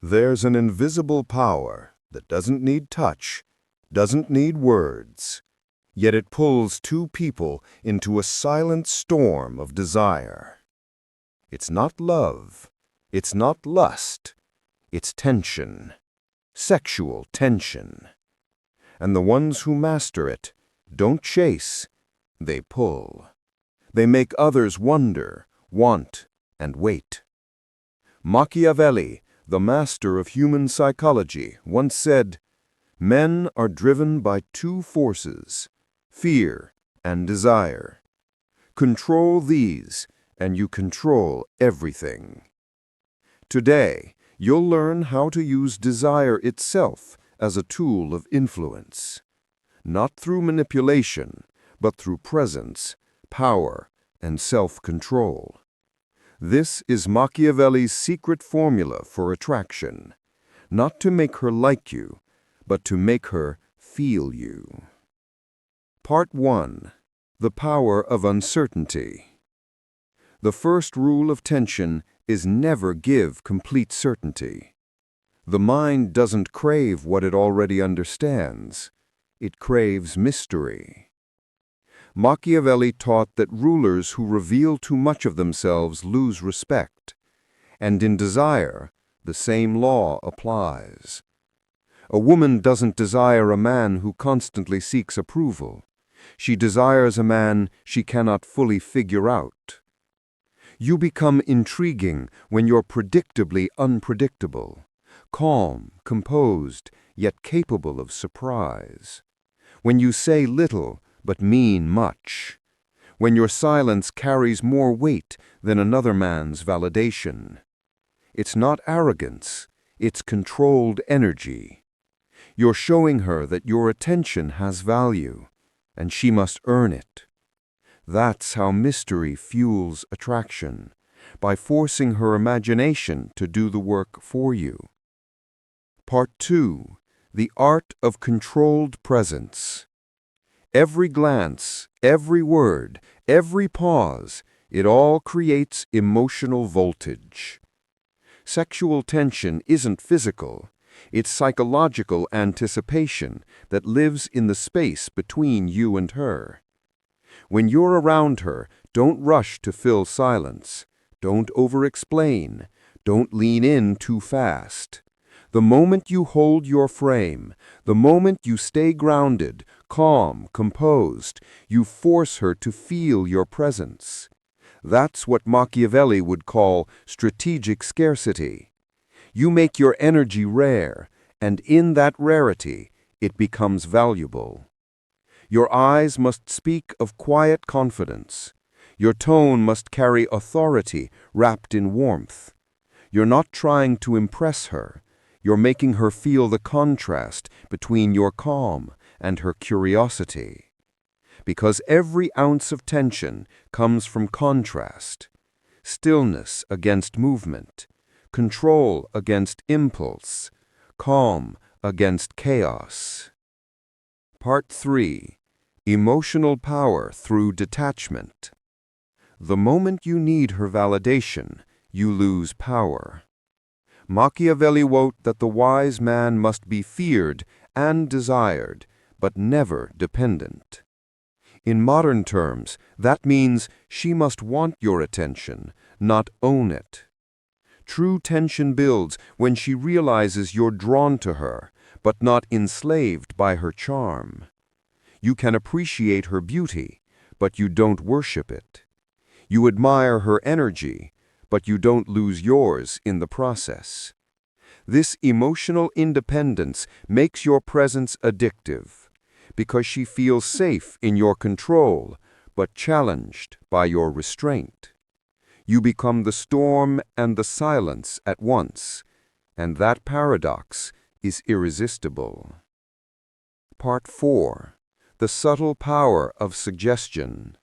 There's an invisible power that doesn't need touch, doesn't need words, yet it pulls two people into a silent storm of desire. It's not love, it's not lust, it's tension, sexual tension. And the ones who master it don't chase, they pull. They make others wonder, want, and wait. Machiavelli, the master of human psychology, once said, "Men are driven by two forces, fear and desire. Control these, and you control everything." Today, you'll learn how to use desire itself as a tool of influence, not through manipulation, but through presence, power, and self-control. This is Machiavelli's secret formula for attraction, not to make her like you, but to make her feel you. Part 1. The Power of Uncertainty. The first rule of tension is never give complete certainty. The mind doesn't crave what it already understands. It craves mystery. Machiavelli taught that rulers who reveal too much of themselves lose respect, and in desire, the same law applies. A woman doesn't desire a man who constantly seeks approval. She desires a man she cannot fully figure out. You become intriguing when you're predictably unpredictable, calm, composed, yet capable of surprise. When you say little, but mean much. When your silence carries more weight than another man's validation. It's not arrogance, it's controlled energy. You're showing her that your attention has value, and she must earn it. That's how mystery fuels attraction, by forcing her imagination to do the work for you. Part 2. The Art of Controlled Presence. Every glance, every word, every pause, it all creates emotional voltage. Sexual tension isn't physical, it's psychological anticipation that lives in the space between you and her. When you're around her, don't rush to fill silence. Don't over-explain. Don't lean in too fast. The moment you hold your frame, the moment you stay grounded, calm, composed, you force her to feel your presence. That's what Machiavelli would call strategic scarcity. You make your energy rare, and in that rarity, it becomes valuable. Your eyes must speak of quiet confidence. Your tone must carry authority wrapped in warmth. You're not trying to impress her. You're making her feel the contrast between your calm and her curiosity. Because every ounce of tension comes from contrast. Stillness against movement. Control against impulse. Calm against chaos. Part 3. Emotional Power Through Detachment. The moment you need her validation, you lose power. Machiavelli wrote that the wise man must be feared and desired, but never dependent. In modern terms, that means she must want your attention, not own it. True tension builds when she realizes you're drawn to her, but not enslaved by her charm. You can appreciate her beauty, but you don't worship it. You admire her energy, but you don't lose yours in the process. This emotional independence makes your presence addictive, because she feels safe in your control, but challenged by your restraint. You become the storm and the silence at once, and that paradox is irresistible. Part 4. The Subtle Power of Suggestion.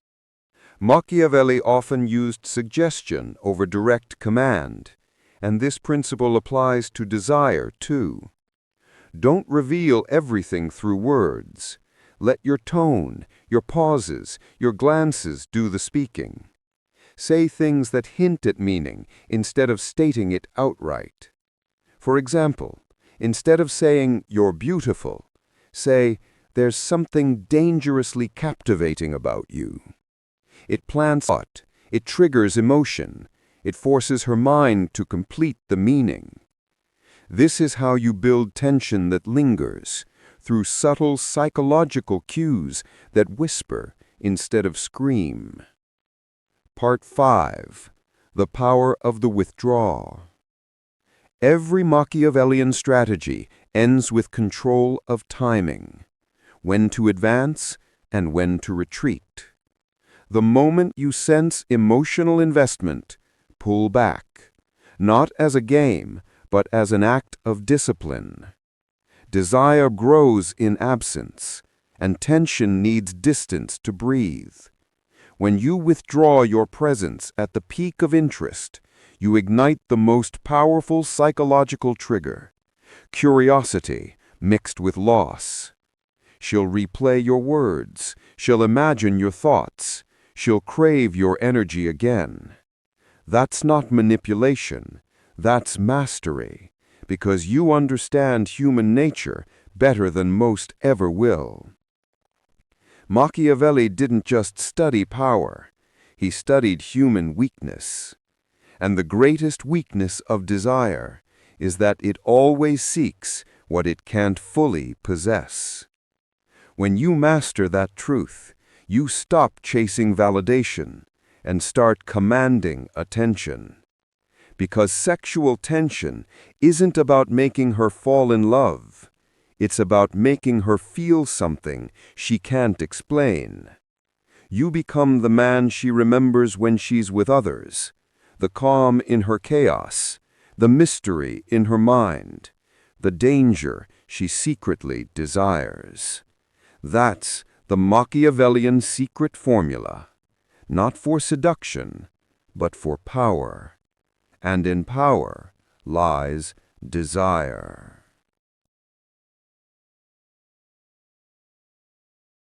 Machiavelli often used suggestion over direct command, and this principle applies to desire too. Don't reveal everything through words. Let your tone, your pauses, your glances do the speaking. Say things that hint at meaning instead of stating it outright. For example, instead of saying, "You're beautiful," say, "There's something dangerously captivating about you." It plants thought, it triggers emotion, it forces her mind to complete the meaning. This is how you build tension that lingers, through subtle psychological cues that whisper instead of scream. Part 5. The Power of the Withdrawal. Every Machiavellian strategy ends with control of timing, when to advance and when to retreat. The moment you sense emotional investment, pull back, not as a game, but as an act of discipline. Desire grows in absence, and tension needs distance to breathe. When you withdraw your presence at the peak of interest, you ignite the most powerful psychological trigger, curiosity mixed with loss. She'll replay your words, she'll imagine your thoughts, she'll crave your energy again. That's not manipulation, that's mastery, because you understand human nature better than most ever will. Machiavelli didn't just study power, he studied human weakness. And the greatest weakness of desire is that it always seeks what it can't fully possess. When you master that truth, you stop chasing validation and start commanding attention. Because sexual tension isn't about making her fall in love. It's about making her feel something she can't explain. You become the man she remembers when she's with others, the calm in her chaos, the mystery in her mind, the danger she secretly desires. That's the Machiavellian secret formula, not for seduction, but for power. And in power lies desire.